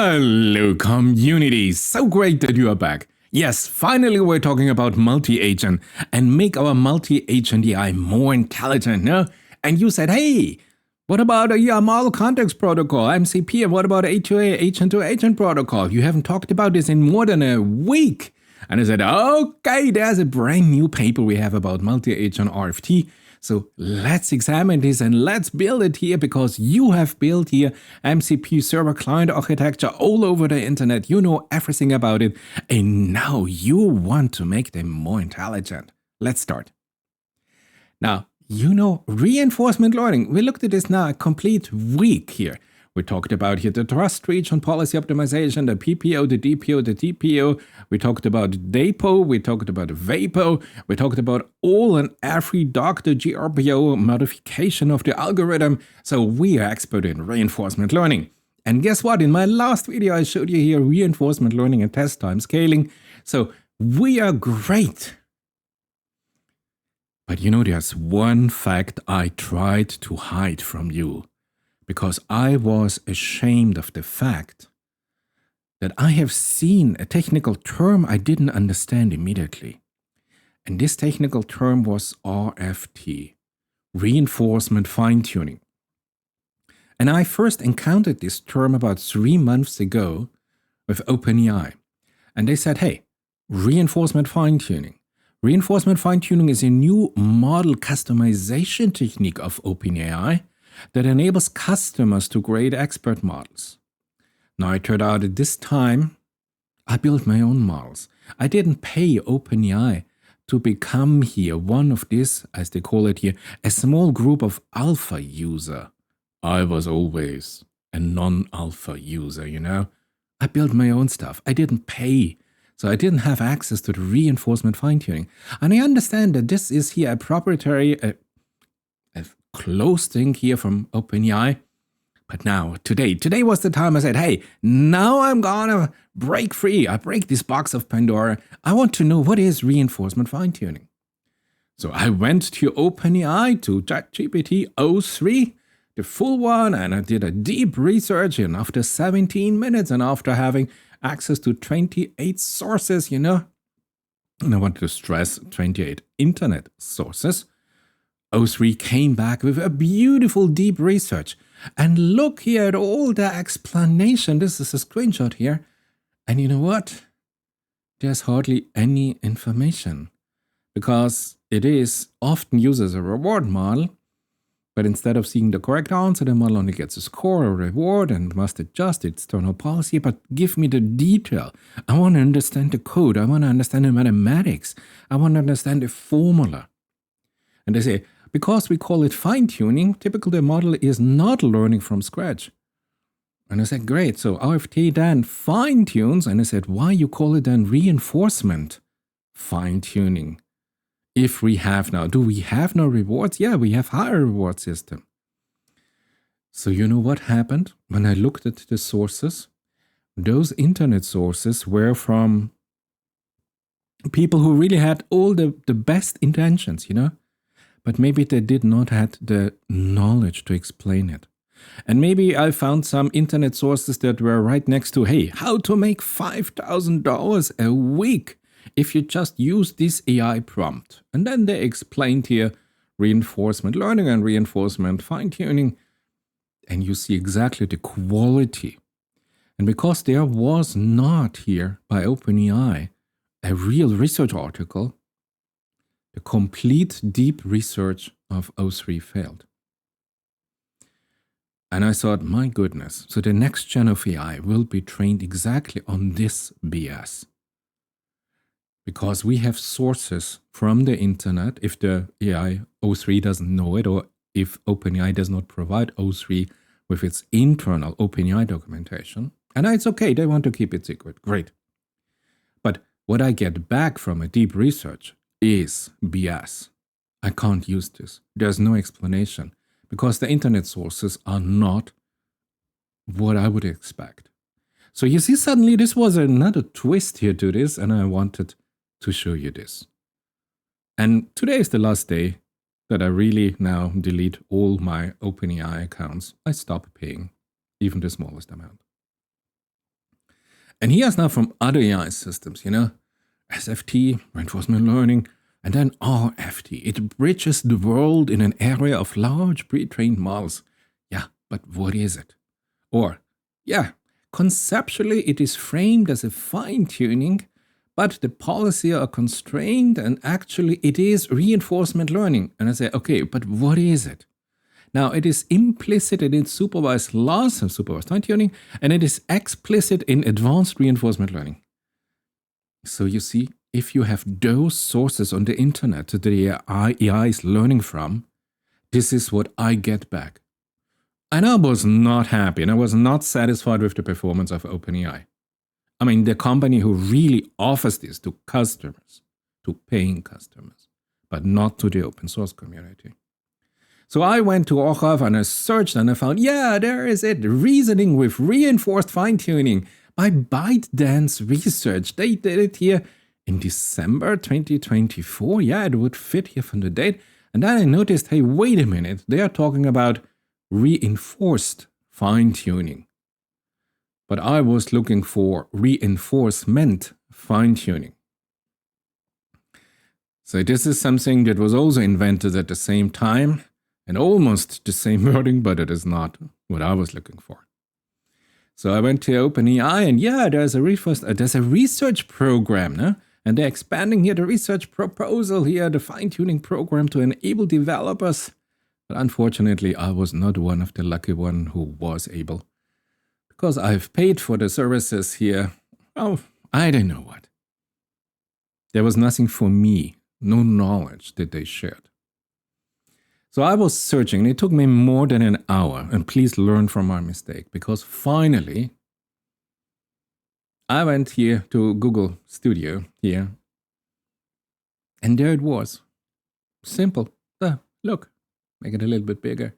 Hello community, so great that you are back. Yes, finally we're talking about multi-agent and make our multi-agent AI more intelligent, no? And you said, hey, what about a MARL context protocol, MCP, and what about A2A, agent-to-agent protocol? You haven't talked about this in more than a week. And I said, okay, there's a brand new paper we have about multi-agent RFT. So let's examine this and let's build it here, because you have built here MCP server client architecture all over the internet. You know everything about it. And now you want to make them more intelligent. Let's start. Now, you know reinforcement learning. We looked at this now a complete week here. We talked about here the trust region policy optimization, the PPO, the DPO, the DPO. We talked about DAPO. We talked about VAPO. We talked about all and every Dr. GRPO modification of the algorithm. So we are expert in reinforcement learning. And guess what? In my last video, I showed you here reinforcement learning and test time scaling. So we are great. But you know, there's one fact I tried to hide from you, because I was ashamed of the fact that I have seen a technical term I didn't understand immediately. And this technical term was RFT, reinforcement fine-tuning. And I first encountered this term about 3 months ago with OpenAI. And they said, hey, reinforcement fine-tuning. Reinforcement fine-tuning is a new model customization technique of OpenAI that enables customers to create expert models. Now, it turned out at this time, I built my own models. I didn't pay OpenAI to become here one of this, as they call it here, a small group of alpha user. I was always a non-alpha user, you know. I built my own stuff. I didn't pay. So I didn't have access to the reinforcement fine-tuning. And I understand that this is here a proprietary, a closed thing here from OpenAI. But now, today was the time I said, hey, now I'm gonna break free. I break this box of Pandora. I want to know what is reinforcement fine-tuning. So I went to OpenAI, to ChatGPT 03, the full one, and I did a deep research. And after 17 minutes and after having access to 28 sources, you know, and I want to stress 28 internet sources, 03 came back with a beautiful deep research. And look here at all the explanation. This is a screenshot here. And you know what? There's hardly any information, because it is often used as a reward model. But instead of seeing the correct answer, the model only gets a score or reward and must adjust its external policy. But give me the detail. I want to understand the code. I want to understand the mathematics. I want to understand the formula. And they say, because we call it fine-tuning, typically the model is not learning from scratch. And I said, great, so RFT then fine-tunes. And I said, why you call it then reinforcement fine-tuning? If we have now, do we have no rewards? Yeah, we have higher reward system. So you know what happened when I looked at the sources? Those internet sources were from people who really had all the best intentions, you know? But maybe they did not have the knowledge to explain it. And maybe I found some internet sources that were right next to, hey, how to make $5,000 a week if you just use this AI prompt. And then they explained here reinforcement learning and reinforcement fine-tuning. And you see exactly the quality. And because there was not here by OpenAI a real research article, the complete deep research of 03 failed. And I thought, my goodness, so the next gen of AI will be trained exactly on this BS. Because we have sources from the internet, if the AI 03 doesn't know it, or if OpenAI does not provide 03 with its internal OpenAI documentation. And it's okay, they want to keep it secret, great. But what I get back from a deep research is BS. I can't use this. There's no explanation, because the internet sources are not what I would expect. So you see, suddenly this was another twist here to this, and I wanted to show you this. And today is the last day that I really now delete all my OpenAI accounts. I stop paying even the smallest amount. And he has now from other AI systems, SFT, reinforcement learning, and then RFT. It bridges the world in an area of large pre-trained models. Yeah, but what is it? Or, yeah, conceptually it is framed as a fine-tuning, but the policy are constrained and actually it is reinforcement learning. And I say, okay, but what is it? Now, it is implicit in supervised loss and supervised fine-tuning, and it is explicit in advanced reinforcement learning. So you see, if you have those sources on the internet that the AI is learning from, this is what I get back. And I was not happy, and I was not satisfied with the performance of OpenAI. I mean, the company who really offers this to customers, to paying customers, but not to the open source community. So I went to arxiv and I searched and I found, yeah, there is it, reasoning with reinforced fine-tuning by ByteDance Research. They did it here in December 2024. Yeah, it would fit here from the date. And then I noticed, hey, wait a minute, they are talking about reinforced fine-tuning. But I was looking for reinforcement fine-tuning. So this is something that was also invented at the same time. And almost the same wording, but it is not what I was looking for. So I went to OpenAI, and yeah, there's a research program, no? And they're expanding here the research proposal here, the fine-tuning program to enable developers. But unfortunately, I was not one of the lucky one who was able, because I've paid for the services here. Oh, I don't know what. There was nothing for me, no knowledge that they shared. So I was searching, and it took me more than an hour, and please learn from my mistake, because finally, I went here to Google Studio here, and there it was. Simple. Look, make it a little bit bigger.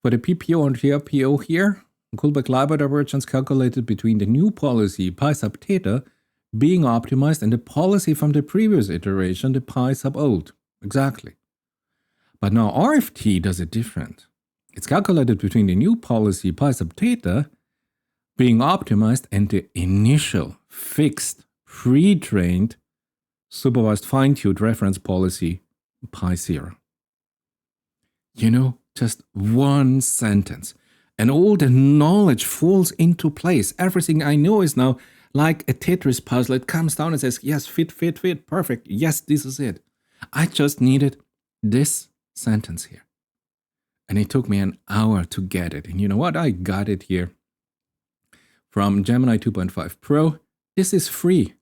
For the PPO and GRPO here, Kullback-Leibler divergence calculated between the new policy pi sub theta being optimized and the policy from the previous iteration, the pi sub old. Exactly. But now RFT does it different. It's calculated between the new policy pi sub theta being optimized and the initial fixed pre-trained supervised fine-tuned reference policy pi 0. Just one sentence. And all the knowledge falls into place. Everything I know is now like a Tetris puzzle. It comes down and says, yes, fit, perfect. Yes, this is it. I just needed this sentence here. And it took me an hour to get it. And you know what? I got it here from Gemini 2.5 Pro. This is free.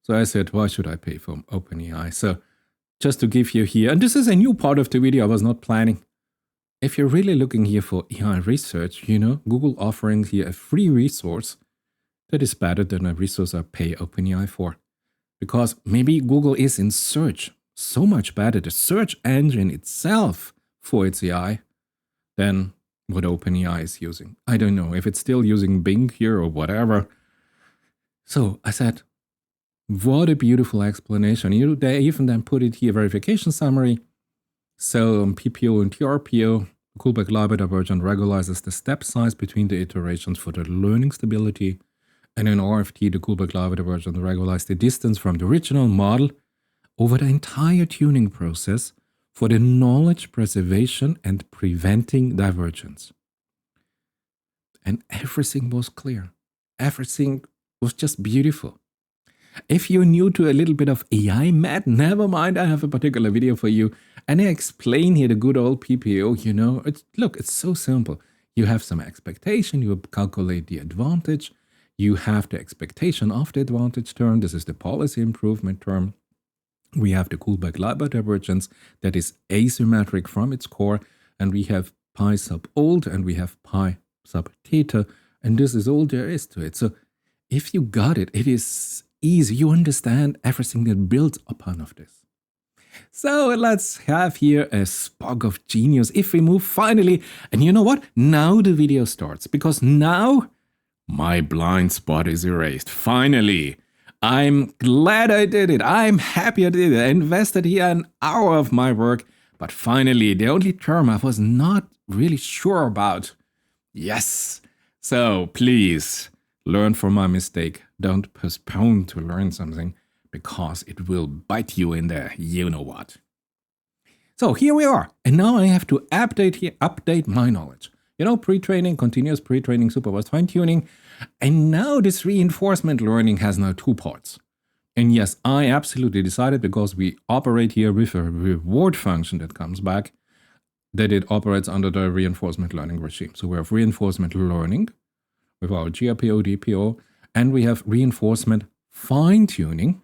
So I said, why should I pay for OpenAI? So just to give you here, and this is a new part of the video I was not planning. If you're really looking here for AI research, Google offering here a free resource that is better than a resource I pay OpenAI for. Because maybe Google is in search so much better, the search engine itself for its AI, than what OpenAI is using. I don't know if it's still using Bing here or whatever. So I said, what a beautiful explanation. They even then put it here, verification summary. So PPO and GRPO, Kullback-Leibler divergence regularizes the step size between the iterations for the learning stability. And in RFT, the Kullback-Leibler divergence regularizes the distance from the original model over the entire tuning process for the knowledge preservation and preventing divergence. And everything was clear. Everything was just beautiful. If you're new to a little bit of AI math, never mind, I have a particular video for you. And I explain here the good old PPO, look, it's so simple. You have some expectation, you calculate the advantage, you have the expectation of the advantage term, this is the policy improvement term. We have the Kullback-Leibler divergence that is asymmetric from its core, and we have pi sub old and we have pi sub theta, and this is all there is to it. So if you got it, it is easy. You understand everything that builds upon of this. So let's have here a spark of genius if we move finally. And you know what? Now the video starts, because now my blind spot is erased. Finally. I'm glad I did it. I'm happy I did it. I invested here an hour of my work, but finally, the only term I was not really sure about. Yes. So please, Learn from my mistake. Don't postpone to learn something because it will bite you in the you-know-what. So here we are. And now I have to update my knowledge. You know, pre-training, continuous pre-training, supervised fine-tuning. And now this reinforcement learning has now 2 parts. And yes, I absolutely decided, because we operate here with a reward function that comes back, that it operates under the reinforcement learning regime. So we have reinforcement learning with our GRPO, DPO, and we have reinforcement fine-tuning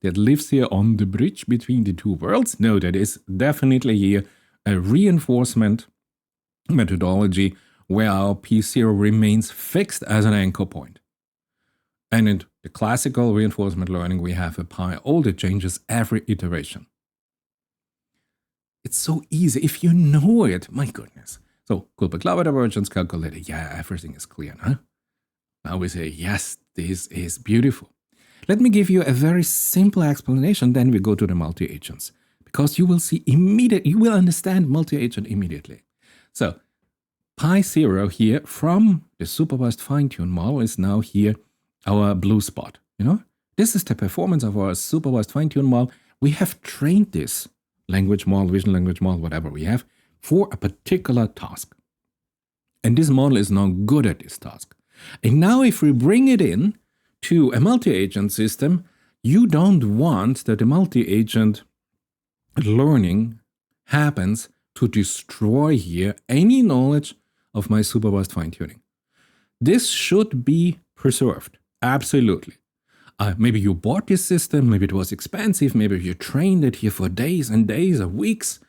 that lives here on the bridge between the 2 worlds. No, that is definitely here a reinforcement methodology where our P0 remains fixed as an anchor point. And in the classical reinforcement learning, we have a PyO that changes every iteration. It's so easy if you know it. My goodness. So, Kullback-Leibler divergence calculator. Yeah, everything is clear, huh? Now we say, yes, this is beautiful. Let me give you a very simple explanation, then we go to the multi-agents, because you will see you will understand multi-agent immediately. So, Pi0 here from the supervised fine-tune model is now here our blue spot. You know, this is the performance of our supervised fine-tune model. We have trained this language model, vision language model, whatever we have, for a particular task. And this model is now good at this task. And now if we bring it in to a multi-agent system, you don't want that the multi-agent learning happens to destroy here any knowledge of my supervised fine-tuning. This should be preserved, absolutely. Maybe you bought this system, maybe it was expensive, maybe you trained it here for days and days or weeks.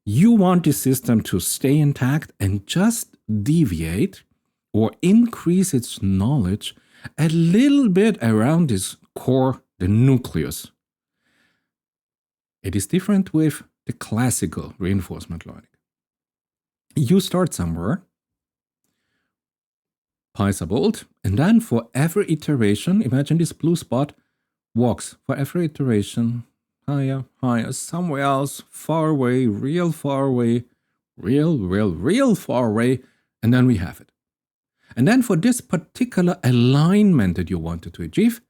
You want this system to stay intact and just deviate or increase its knowledge a little bit around this core, the nucleus. It is different with the classical reinforcement learning. You start somewhere, pi sub old, and then for every iteration, imagine this blue spot walks for every iteration higher, higher, somewhere else, far away, real far away, real far away, and then we have it. And then for this particular alignment that you wanted to achieve,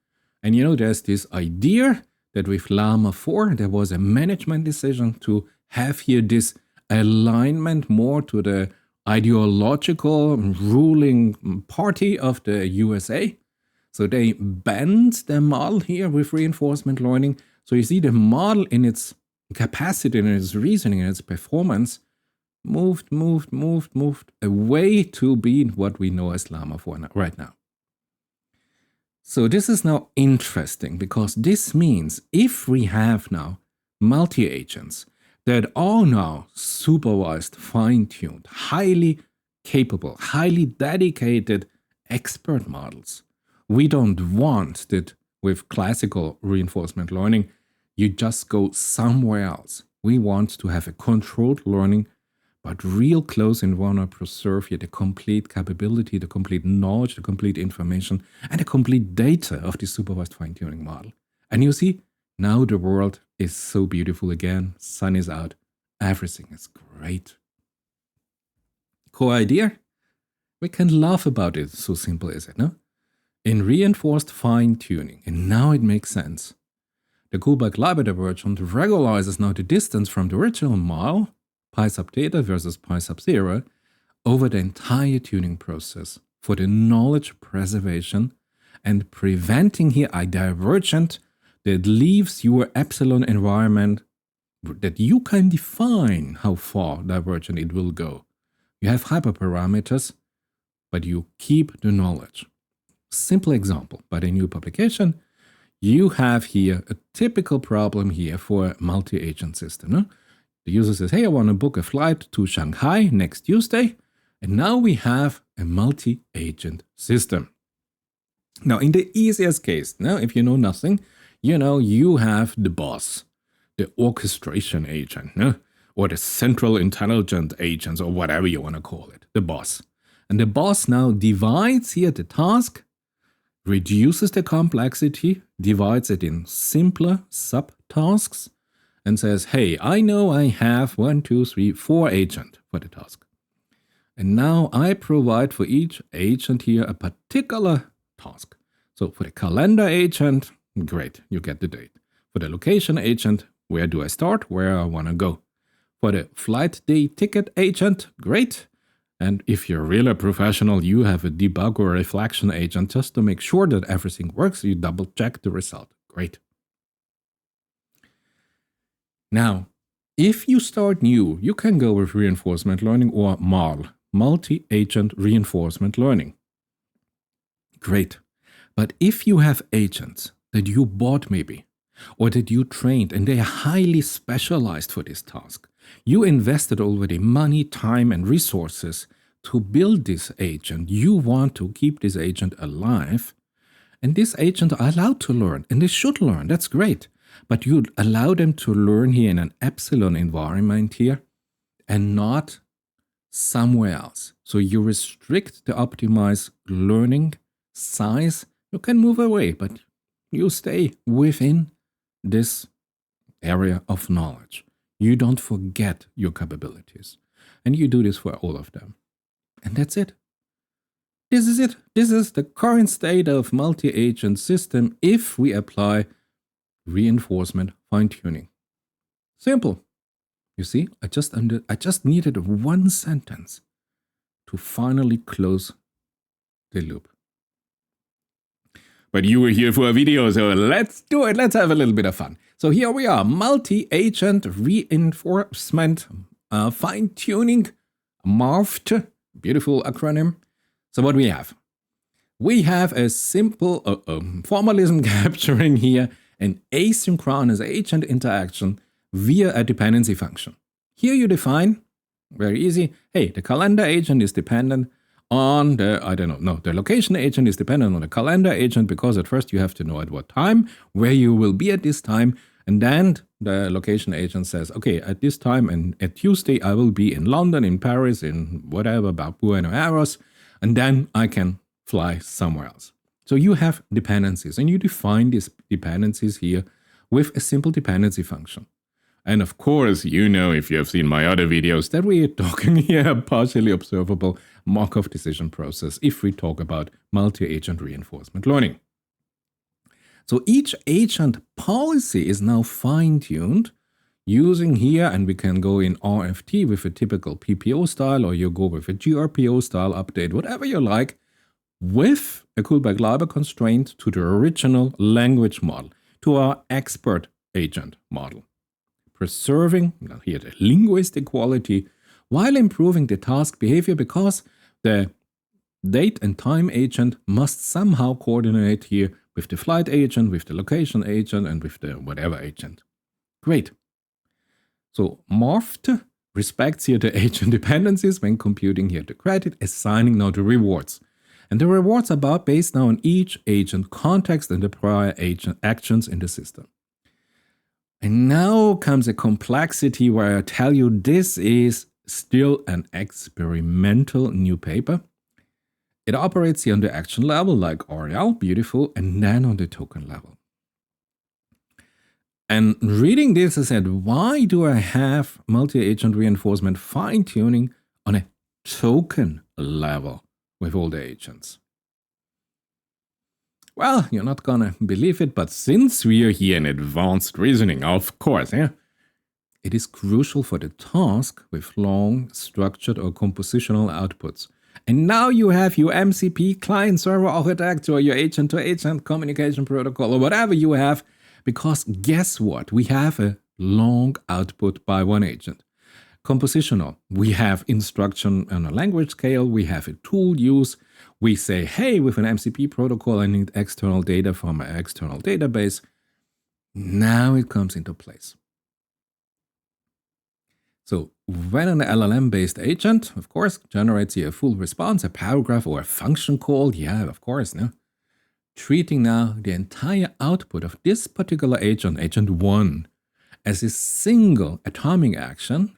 and you know, there's this idea that with Llama 4, there was a management decision to have here this alignment more to the ideological ruling party of the USA. So they banned the model here with reinforcement learning. So you see the model in its capacity, in its reasoning, in its performance, moved away to be what we know as Llama 4 right now. So this is now interesting, because this means if we have now multi-agents that are now supervised, fine-tuned, highly capable, highly dedicated expert models, we don't want that with classical reinforcement learning, you just go somewhere else. We want to have a controlled learning, but real close and want to preserve here the complete capability, the complete knowledge, the complete information, and the complete data of the supervised fine-tuning model. And you see, now the world is so beautiful again, sun is out, everything is great. Core idea? We can laugh about it, so simple is it, no? In reinforced fine-tuning, and now it makes sense. The Kullback-Leibler divergence regularizes now the distance from the original model, pi sub theta versus pi sub 0, over the entire tuning process for the knowledge preservation and preventing here a divergent that leaves your epsilon environment that you can define how far divergent it will go. You have hyperparameters, but you keep the knowledge. Simple example, by the new publication, you have here a typical problem here for a multi-agent system. No? The user says, hey, I want to book a flight to Shanghai next Tuesday. And now we have a multi-agent system. Now, in the easiest case, now if you know nothing, you know you have the boss, the orchestration agent, no? Or the central intelligent agents, or whatever you want to call it, the boss. And the boss now divides here the task, reduces the complexity, divides it in simpler subtasks, and says, hey, I know I have 1, 2, 3, 4 agents for the task. And now I provide for each agent here a particular task. So for the calendar agent, great, you get the date. For the location agent, where do I start, where I want to go. For the flight day ticket agent, great. And if you're really a professional, you have a debug or reflection agent just to make sure that everything works. You double check the result. Great. Now, if you start new, you can go with reinforcement learning or MARL, multi-agent reinforcement learning. Great. But if you have agents that you bought maybe, or that you trained and they are highly specialized for this task, you invested already money, time and resources to build this agent. You want to keep this agent alive, and this agent are allowed to learn, and they should learn. That's great. But you allow them to learn here in an epsilon environment here and not somewhere else. So you restrict the optimized learning size. You can move away, but you stay within this area of knowledge. You don't forget your capabilities. And you do this for all of them. And that's it. This is it. This is the current state of multi-agent system if we apply reinforcement fine-tuning. Simple. You see, I just needed one sentence to finally close the loop. But you were here for a video, so let's do it. Let's have a little bit of fun. So here we are, multi-agent reinforcement fine-tuning, MARFT, beautiful acronym. So what we have? We have a simple formalism capturing here an asynchronous agent interaction via a dependency function. Here you define, very easy, hey, the calendar agent is dependent on the, the location agent is dependent on the calendar agent, because at first you have to know at what time, where you will be at this time, and then the location agent says, okay, at this time and at Tuesday I will be in London, in Paris, in whatever, Buenos Aires, and then I can fly somewhere else. So you have dependencies, and you define these dependencies here with a simple dependency function. And of course, you know, if you have seen my other videos, that we are talking here a partially observable Markov decision process if we talk about multi-agent reinforcement learning. So each agent policy is now fine-tuned using here, and we can go in RFT with a typical PPO style, or you go with a GRPO style update, whatever you like, with a Kullback-Leibler constraint to the original language model, to our expert agent model, preserving here the linguistic quality while improving the task behavior, because the date and time agent must somehow coordinate here with the flight agent, with the location agent, and with the whatever agent. Great. So MARFT respects here the agent dependencies when computing here the credit, assigning now the rewards. And the rewards are based now on each agent context and the prior agent actions in the system. And now comes a complexity where I tell you this is still an experimental new paper. It operates here on the action level like RL, beautiful, and then on the token level. And reading this, I said, why do I have multi-agent reinforcement fine-tuning on a token level with all the agents? Well, you're not gonna believe it, but since we are here in advanced reasoning, of course, it is crucial for the task with long, structured or compositional outputs. And now you have your MCP client-server architecture, or your agent-to-agent communication protocol, or whatever you have, because guess what? We have a long output by one agent. Compositional, we have instruction on a language scale, we have a tool use, we say, hey, with an MCP protocol, I need external data from an external database. Now it comes into place. So when an LLM-based agent, of course, generates here a full response, a paragraph or a function call, yeah, of course, no? Treating now the entire output of this particular agent, agent 1, as a single atomic action,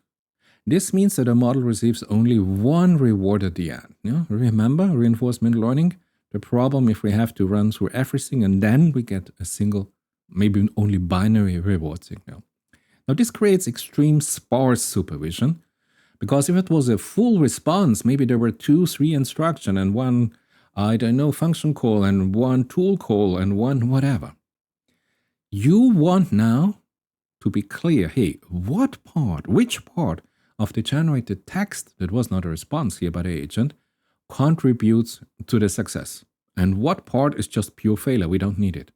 this means that the model receives only one reward at the end. Remember reinforcement learning? The problem if we have to run through everything and then we get a single, maybe only binary reward signal. Now this creates extreme sparse supervision, because if it was a full response, maybe there were 2, 3 instructions and one I don't know, function call and one tool call and one whatever. You want now to be clear, hey, which part of the generated text that was not a response here by the agent contributes to the success? And what part is just pure failure? We don't need it.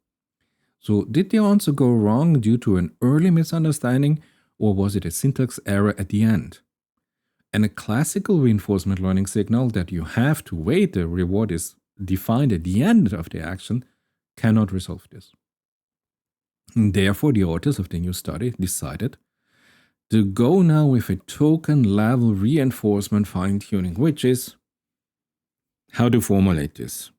So did the answer go wrong due to an early misunderstanding, or was it a syntax error at the end? And a classical reinforcement learning signal that you have to wait, the reward is defined at the end of the action, cannot resolve this. And therefore, the authors of the new study decided to go now with a token level reinforcement fine-tuning, which is how to formulate this.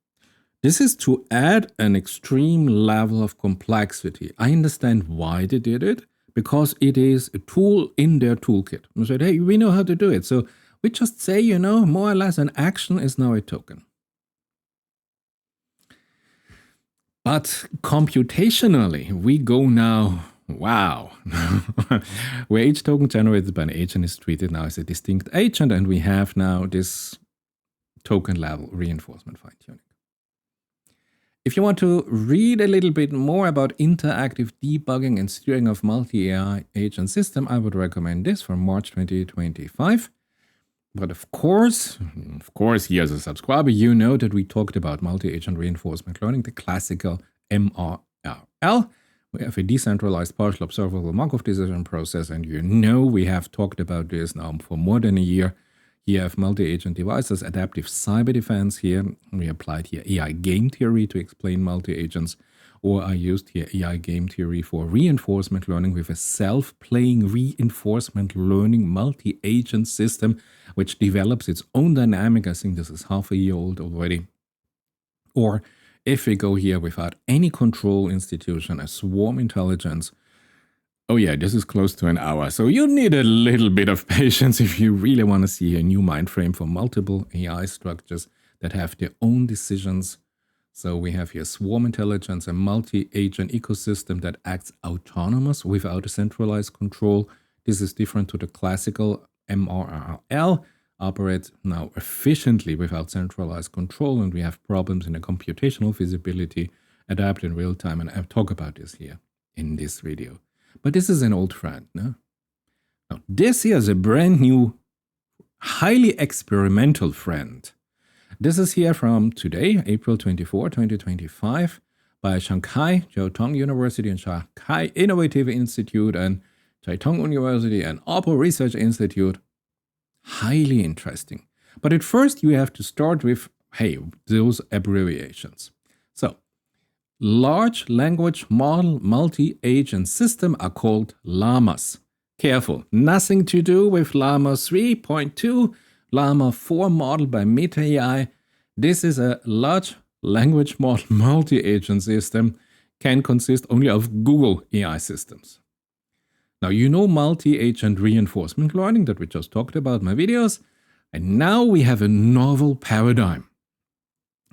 This is to add an extreme level of complexity. I understand why they did it, because it is a tool in their toolkit. We said, hey, we know how to do it. So we just say, more or less an action is now a token. But computationally, we go now, wow, where each token generated by an agent is treated now as a distinct agent, and we have now this token level reinforcement fine-tuning. If you want to read a little bit more about interactive debugging and steering of multi-AI agent system, I would recommend this from March 2025. But of course, here as a subscriber, you know that we talked about multi-agent reinforcement learning, the classical MARL. We have a decentralized partial observable Markov decision process, and we have talked about this now for more than a year. Here have multi-agent devices, adaptive cyber defense here. We applied here AI game theory to explain multi-agents, or I used here AI game theory for reinforcement learning with a self-playing reinforcement learning multi-agent system, which develops its own dynamic. I think this is half a year old already. Or if we go here without any control institution, a swarm intelligence. Oh yeah, this is close to an hour, so you need a little bit of patience if you really want to see a new mind frame for multiple AI structures that have their own decisions. So we have here swarm intelligence, a multi-agent ecosystem that acts autonomous without a centralized control. This is different to the classical MARL, operates now efficiently without centralized control, and we have problems in the computational feasibility, adapt in real time, and I'll talk about this here in this video. But this is an old friend, no? Now, this here is a brand new, highly experimental friend. This is here from today, April 24, 2025, by Shanghai, Jiaotong University and Shanghai Innovative Institute and Jiaotong University and OPPO Research Institute. Highly interesting. But at first you have to start with, hey, those abbreviations. So, large language model multi-agent system are called llamas. Careful, nothing to do with Llama 3.2, Llama 4 model by Meta AI. This is a large language model multi-agent system, can consist only of Google AI systems. Now you know multi-agent reinforcement learning that we just talked about in my videos, and now we have a novel paradigm.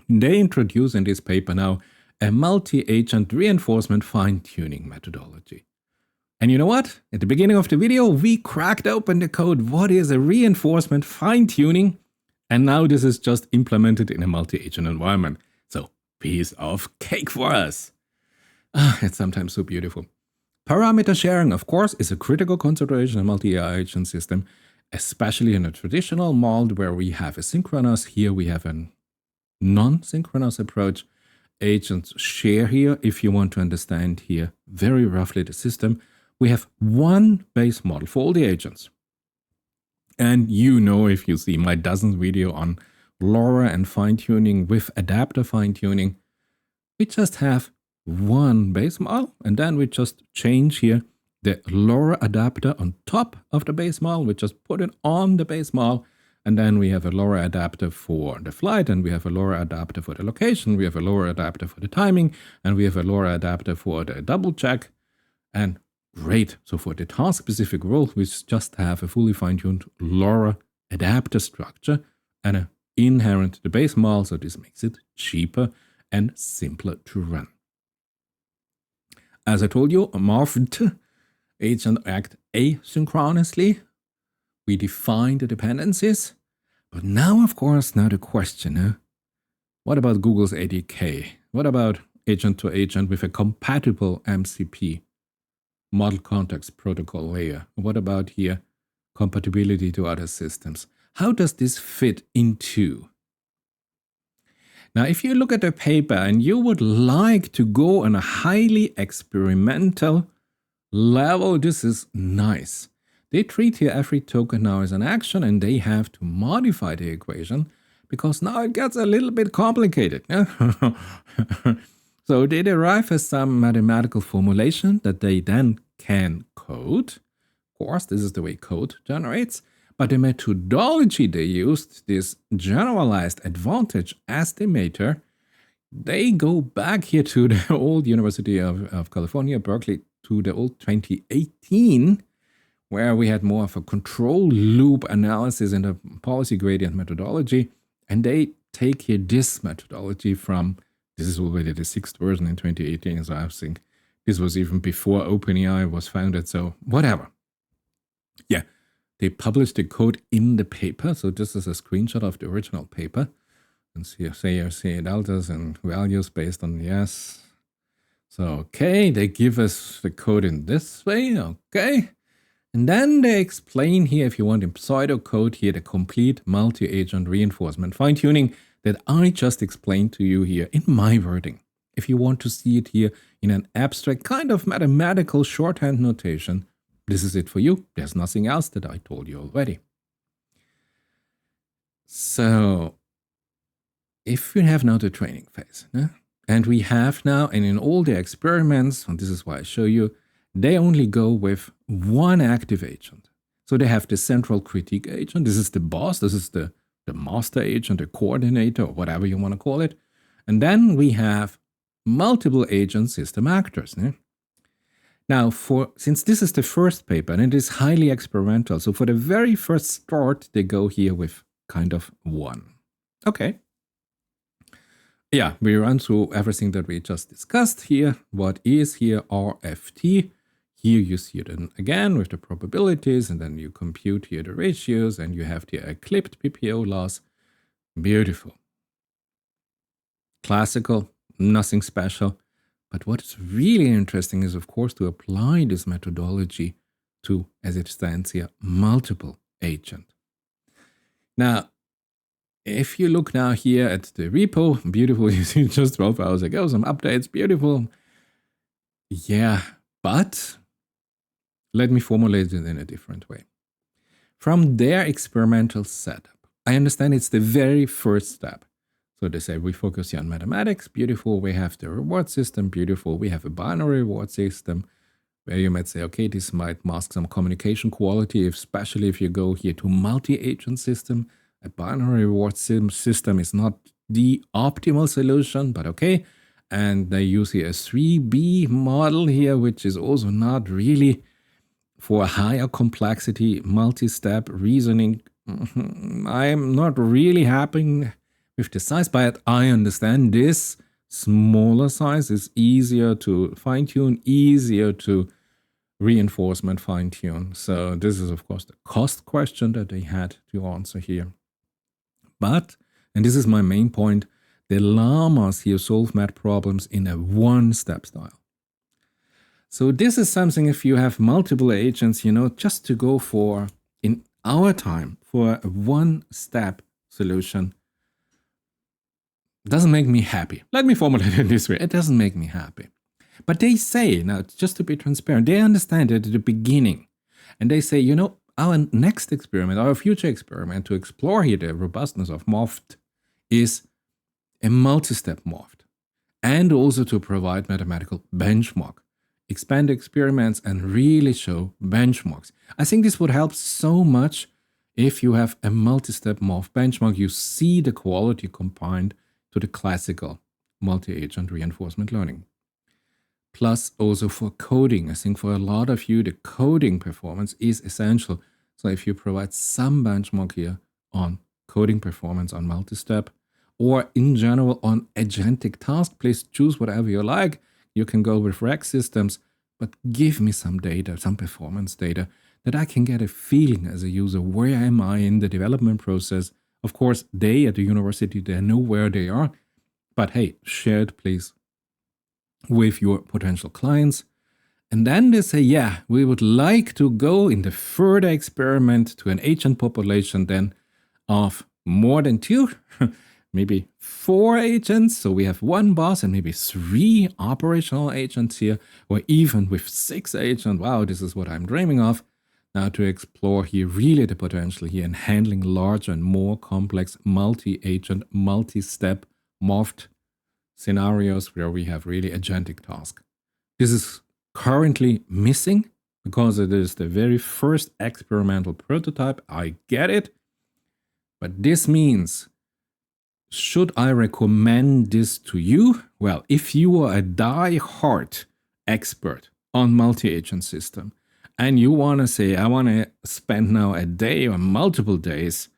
They introduce in this paper now a multi-agent reinforcement fine-tuning methodology. And you know what? At the beginning of the video, we cracked open the code. What is a reinforcement fine-tuning? And now this is just implemented in a multi-agent environment. So, piece of cake for us. It's sometimes so beautiful. Parameter sharing, of course, is a critical consideration in a multi-AI agent system, especially in a traditional mold where we have a synchronous. Here we have a non-synchronous approach. Agents share here, if you want to understand here very roughly the system. We have one base model for all the agents. And you know, if you see my dozen video on LoRa and fine-tuning with adapter fine-tuning, we just have one base model, and then we just change here the LoRa adapter on top of the base model. We just put it on the base model, and then we have a LoRa adapter for the flight, and we have a LoRa adapter for the location, we have a LoRa adapter for the timing, and we have a LoRa adapter for the double check. And great. So for the task-specific role, we just have a fully fine-tuned LoRa adapter structure and an inherent the base model, so this makes it cheaper and simpler to run. As I told you, MARFT agents act asynchronously. We define the dependencies. But now, of course, the question, What about Google's ADK? What about agent-to-agent with a compatible MCP, model context protocol layer? What about here compatibility to other systems? How does this fit into? Now, if you look at the paper and you would like to go on a highly experimental level, this is nice. They treat here every token now as an action, and they have to modify the equation because now it gets a little bit complicated. So they derive some mathematical formulation that they then can code. Of course, this is the way code generates. But the methodology they used, this generalized advantage estimator, they go back here to the old University of California, Berkeley, to the old 2018, where we had more of a control loop analysis in the policy gradient methodology. And they take here this methodology from, this is already the 6th version in 2018, so I think this was even before OpenAI was founded, so whatever. Yeah. They published the code in the paper, so this is a screenshot of the original paper. And see deltas and values based on yes. So, okay, they give us the code in this way, okay. And then they explain here, if you want in pseudocode here, the complete multi-agent reinforcement fine-tuning that I just explained to you here in my wording. If you want to see it here in an abstract kind of mathematical shorthand notation, this is it for you. There's nothing else that I told you already. So, if we have now the training phase, and we have now, and in all the experiments, and this is why I show you, they only go with one active agent. So they have the central critique agent. This is the boss. This is the master agent, the coordinator, or whatever you want to call it. And then we have multiple agent system actors. Now, since this is the first paper and it is highly experimental, so for the very first start, they go here with kind of one. Okay. Yeah, we run through everything that we just discussed here. What is here RFT? Here you see it again with the probabilities, and then you compute here the ratios, and you have the eclipsed PPO loss. Beautiful. Classical, nothing special. But what's really interesting is, of course, to apply this methodology to, as it stands here, multiple agent. Now, if you look now here at the repo, beautiful, you see just 12 hours ago, some updates, beautiful. Yeah, but let me formulate it in a different way. From their experimental setup, I understand it's the very first step. So they say we focus here on mathematics, beautiful, we have the reward system, beautiful, we have a binary reward system, where you might say, okay, this might mask some communication quality, especially if you go here to multi-agent system. A binary reward system is not the optimal solution, but okay. And they use here a 3B model here, which is also not really for a higher complexity, multi-step reasoning. I'm not really happy with the size, but I understand this smaller size is easier to fine-tune, easier to reinforcement fine-tune. So this is, of course, the cost question that they had to answer here. But, and this is my main point, the llamas here solve math problems in a one-step style. So this is something, if you have multiple agents, just to go for, in our time, for a one-step solution, doesn't make me happy. Let me formulate it this way. It doesn't make me happy. But they say, now just to be transparent, they understand it at the beginning. And they say, our next experiment, our future experiment to explore here the robustness of MARFT is a multi-step MARFT. And also to provide mathematical benchmark. Expand experiments and really show benchmarks. I think this would help so much if you have a multi-step MARFT benchmark. You see the quality combined to the classical multi-agent reinforcement learning. Plus also for coding. I think for a lot of you, the coding performance is essential. So if you provide some benchmark here on coding performance on multi-step, or in general on agentic task, please choose whatever you like. You can go with RAG systems, but give me some data, some performance data, that I can get a feeling as a user, where am I in the development process? Of course, they at the university, they know where they are, But hey, share it, please, with your potential clients. And then they say, yeah, we would like to go in the further experiment to an agent population then of more than 2, maybe 4 agents. So we have 1 boss and maybe 3 operational agents here, or even with 6 agents. Wow, this is what I'm dreaming of. Now to explore here really the potential here in handling larger and more complex multi-agent, multi-step MARFT scenarios where we have really agentic tasks. This is currently missing because it is the very first experimental prototype. I get it. But this means, should I recommend this to you? Well, if you are a die-hard expert on multi-agent system and you want to say, I want to spend now a day or multiple days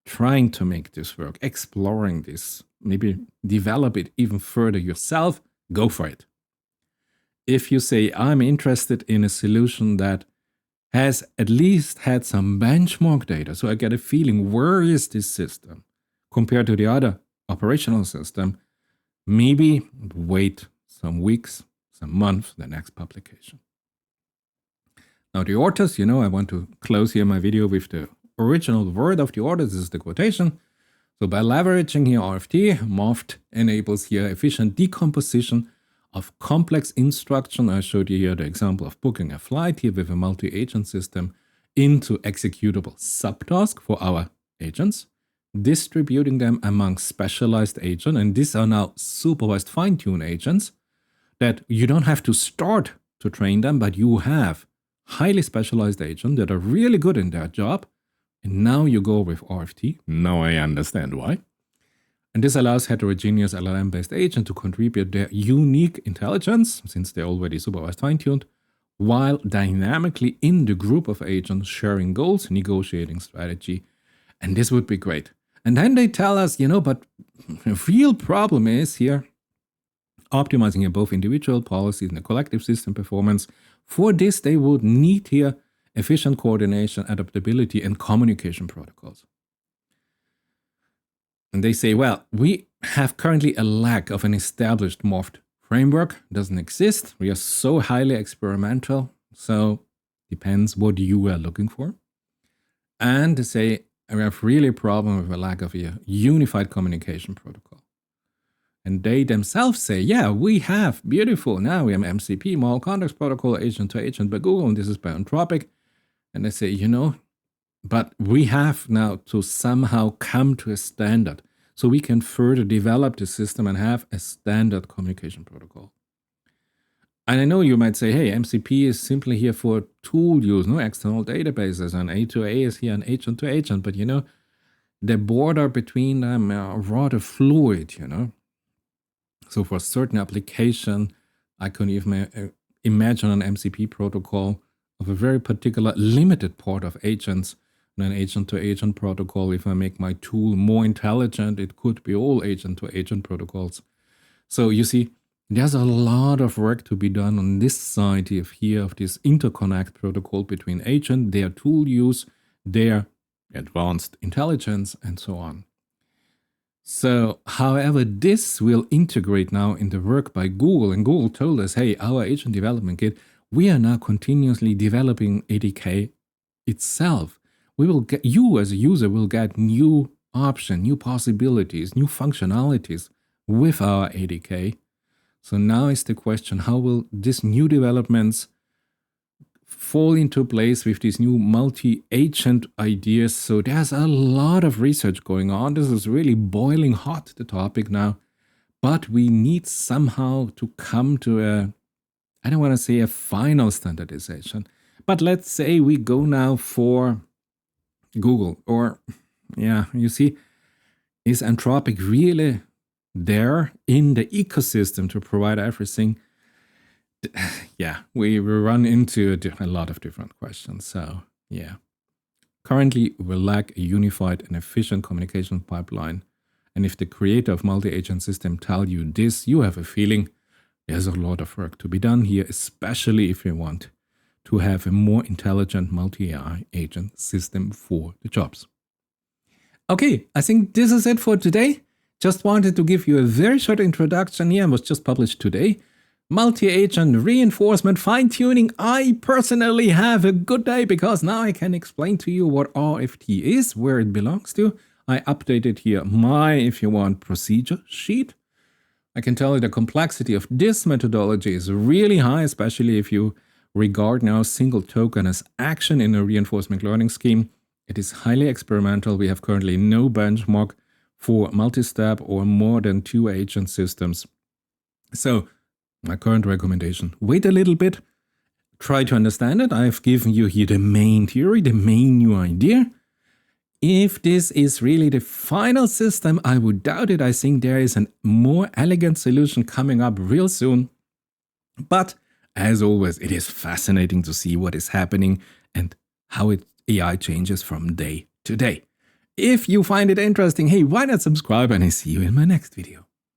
trying to make this work, exploring this, maybe develop it even further yourself, go for it. If you say, I'm interested in a solution that has at least had some benchmark data, so I get a feeling, where is this system compared to the other operational system, maybe wait some weeks, some months, the next publication. Now the authors, I want to close here my video with the original word of the author. This is the quotation. So by leveraging here RFT, MARFT enables here efficient decomposition of complex instruction. I showed you here the example of booking a flight here with a multi-agent system into executable subtasks for our agents, distributing them among specialized agents. And these are now supervised fine-tune agents that you don't have to start to train them, but you have highly specialized agents that are really good in their job. And now you go with RFT. Now I understand why. And this allows heterogeneous LLM-based agents to contribute their unique intelligence, since they're already supervised fine-tuned, while dynamically in the group of agents sharing goals, negotiating strategy. And this would be great. And then they tell us, but the real problem is here, optimizing here both individual policies and the collective system performance. For this, they would need here efficient coordination, adaptability, and communication protocols. And they say, well, we have currently a lack of an established MARFT framework. It doesn't exist. We are so highly experimental. So depends what you are looking for. And they say, we have really a problem with a lack of a unified communication protocol. And they themselves say, yeah, we have, beautiful. Now we have MCP, MARL context protocol, agent to agent by Google, and this is by Anthropic. And they say, but we have now to somehow come to a standard so we can further develop the system and have a standard communication protocol. And I know you might say, hey, MCP is simply here for tool use, no external databases, and A2A is here an agent to agent, but the border between them are rather fluid, So for a certain application, I can even imagine an MCP protocol of a very particular limited part of agents, and an agent-to-agent protocol. If I make my tool more intelligent, it could be all agent-to-agent protocols. So you see, there's a lot of work to be done on this side of this interconnect protocol between agent, their tool use, their advanced intelligence, and so on. So, however, this will integrate now in the work by Google, and Google told us, hey, our agent development kit, we are now continuously developing ADK itself. We will get, you as a user will get new options, new possibilities, new functionalities with our ADK. So now is the question, how will these new developments fall into place with these new multi-agent ideas? So there's a lot of research going on. This is really boiling hot, the topic now. But we need somehow to come to a, I don't want to say a final standardization, but let's say we go now for Google, or yeah, you see, is Anthropic really there in the ecosystem to provide everything? Yeah, we run into a lot of different questions. So yeah, currently we lack a unified and efficient communication pipeline. And if the creator of multi-agent system tell you this, you have a feeling there's a lot of work to be done here, especially if you want to have a more intelligent multi-AI agent system for the jobs. Okay, I think this is it for today. Just wanted to give you a very short introduction here, was just published today. Multi-agent reinforcement fine-tuning. I personally have a good day because now I can explain to you what RFT is, where it belongs to. I updated here my, if you want, procedure sheet. I can tell you the complexity of this methodology is really high, especially if you regard now single token as action in a reinforcement learning scheme. It is highly experimental. We have currently no benchmark for multi-step or more than 2 agent systems. So my current recommendation, wait a little bit, try to understand it. I've given you here the main theory, the main new idea. If this is really the final system, I would doubt it. I think there is a more elegant solution coming up real soon. But as always, it is fascinating to see what is happening and how AI changes from day to day. If you find it interesting, hey, why not subscribe, and I see you in my next video.